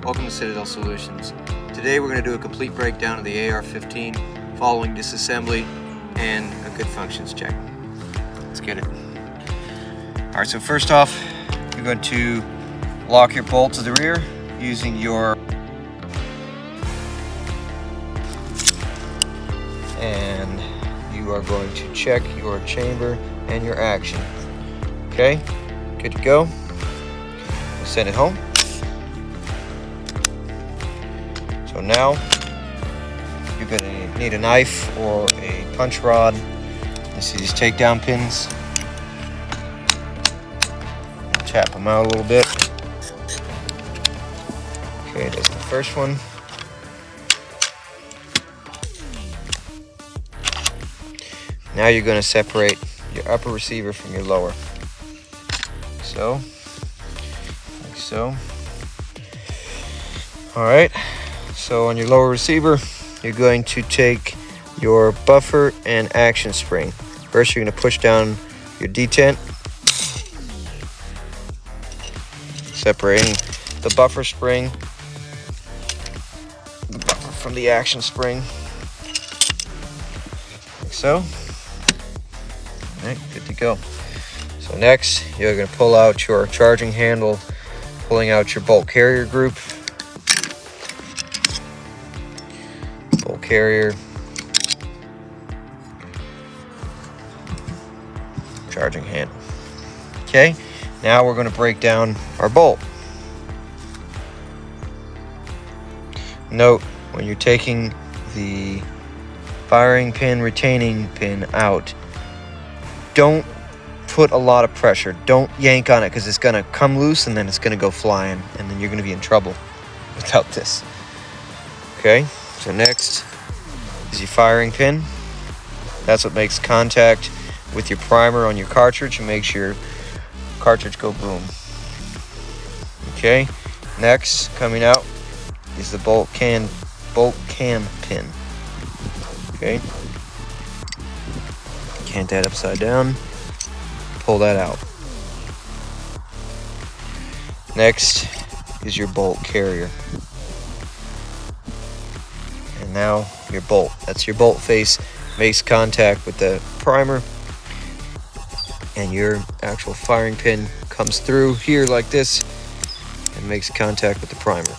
Welcome to Citadel Solutions. Today we're going to do a complete breakdown of the AR-15 following disassembly and a good functions check. Let's get it. Alright, so first off, you're going to lock your bolt to the rear using your and you are going to check your chamber and your action. Okay, good to go. We'll send it home. So now you're going to need a knife or a punch rod. You see these takedown pins. Tap them out a little bit. Okay, that's the first one. Now you're going to separate your upper receiver from your lower. So, like so. Alright, so on your lower receiver, you're going to take your buffer and action spring. First, you're going to push down your detent, separating the buffer spring, the buffer from the action spring, like so. Alright, good to go. So next, you're going to pull out your charging handle, pulling out your bolt carrier group. Bolt carrier. Charging handle. Okay, now we're going to break down our bolt. Note, when you're taking the firing pin, retaining pin out, don't put a lot of pressure. Don't yank on it because it's going to come loose and then it's going to go flying and then you're going to be in trouble without this. Okay, so next is your firing pin. That's what makes contact with your primer on your cartridge and makes your cartridge go boom. Okay, next coming out is the bolt cam pin. Okay, cant that upside down, pull that out. Next is your bolt carrier. And now your bolt. That's your bolt face, makes contact with the primer, and your actual firing pin comes through here like this and makes contact with the primer.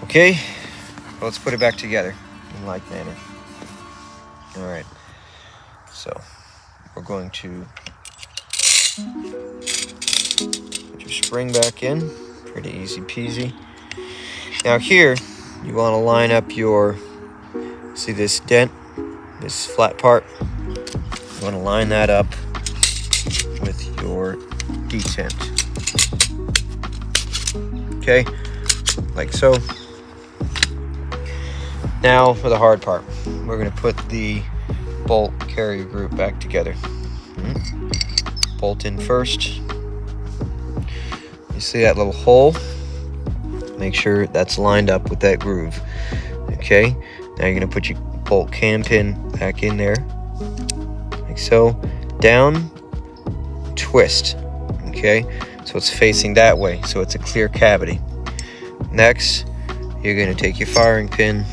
Okay, let's put it back together in like manner. Alright, so we're going to put your spring back in, pretty easy peasy. Now here, you want to line up your, see this dent, this flat part? You want to line that up with your detent. Okay, like so. Now for the hard part. We're going to put the bolt carrier group back together. Bolt in first. You see that little hole? Make sure that's lined up with that groove. Okay, now you're going to put your bolt cam pin back in there. Like so. Down, twist. Okay, so it's facing that way, so it's a clear cavity. Next, you're going to take your firing pin.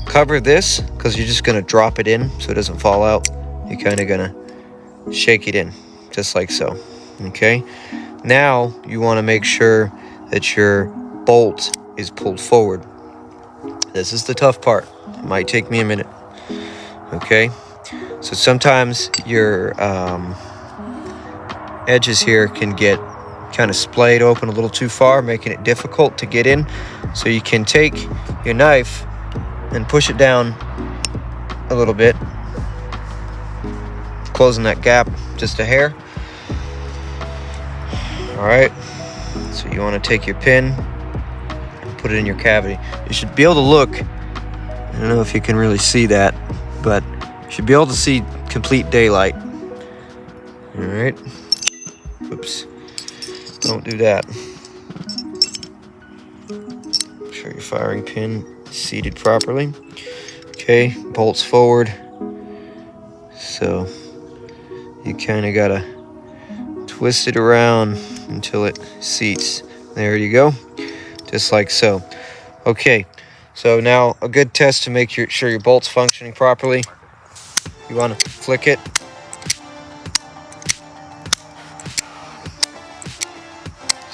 Cover this because you're just going to drop it in so it doesn't fall out. You're kind of going to shake it in just like so. Okay, now you want to make sure that your bolt is pulled forward. This is the tough part. It might take me a minute. Okay, so sometimes your edges here can get kind of splayed open a little too far, making it difficult to get in. So you can take your knife and push it down a little bit, closing that gap just a hair. Alright, so you want to take your pin and put it in your cavity. You should be able to look, I don't know if you can really see that, but you should be able to see complete daylight. Alright, oops, don't do that. Make sure your firing pin seated properly. Okay, bolts forward. So you kind of gotta twist it around until it seats. There you go, just like so. Okay, so now a good test to make sure your bolt's functioning properly. You want to flick it.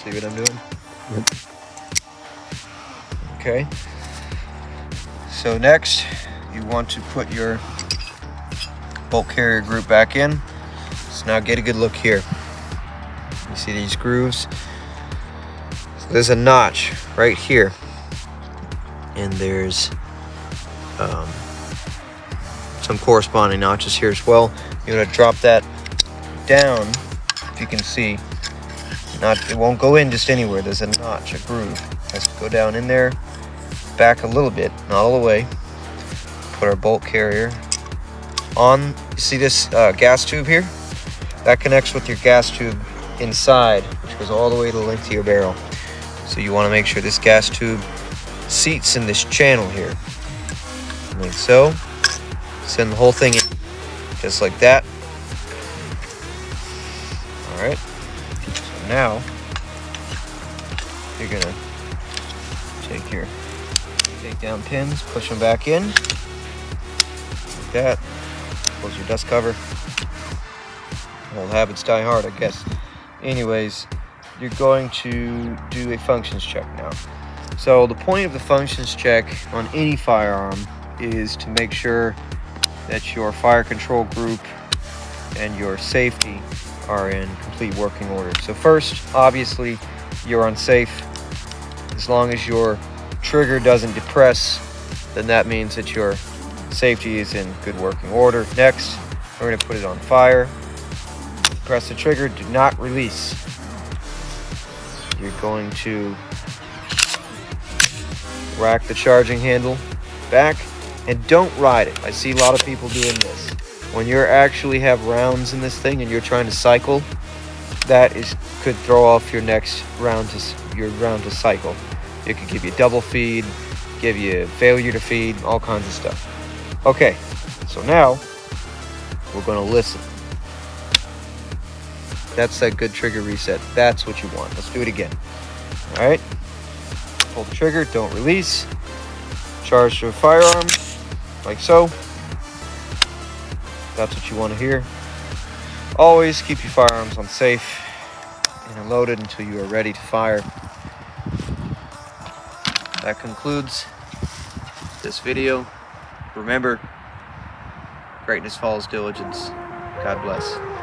See what I'm doing? Yep. Okay. So next, you want to put your bolt carrier group back in. So now get a good look here. You see these grooves? So there's a notch right here. And there's some corresponding notches here as well. You're gonna drop that down, if you can see. It won't go in just anywhere. There's a notch, a groove. It has to go down in there, back a little bit, not all the way. Put our bolt carrier on. You see this gas tube here? That connects with your gas tube inside, which goes all the way to the length of your barrel. So you want to make sure this gas tube seats in this channel here, like so. Send the whole thing in, just like that. All right. So now you're gonna take your takedown pins, push them back in, like that. Close your dust cover. Old habits die hard, I guess. Anyways, you're going to do a functions check now. So the point of the functions check on any firearm is to make sure that your fire control group and your safety are in complete working order. So first, obviously, you're unsafe. As long as your trigger doesn't depress, then that means that your safety is in good working order. Next, we're going to put it on fire. Press the trigger, do not release. You're going to rack the charging handle back, and don't ride it. I see a lot of people doing this. When you actually have rounds in this thing and you're trying to cycle, that could throw off your next round to cycle. It could give you double feed, give you failure to feed, all kinds of stuff. Okay, so now we're going to listen. That's that good trigger reset. That's what you want. Let's do it again. All right. Pull the trigger, don't release. Charge your firearm, like so. That's what you want to hear. Always keep your firearms on safe and unloaded until you are ready to fire. That concludes this video. Remember, greatness follows diligence. God bless.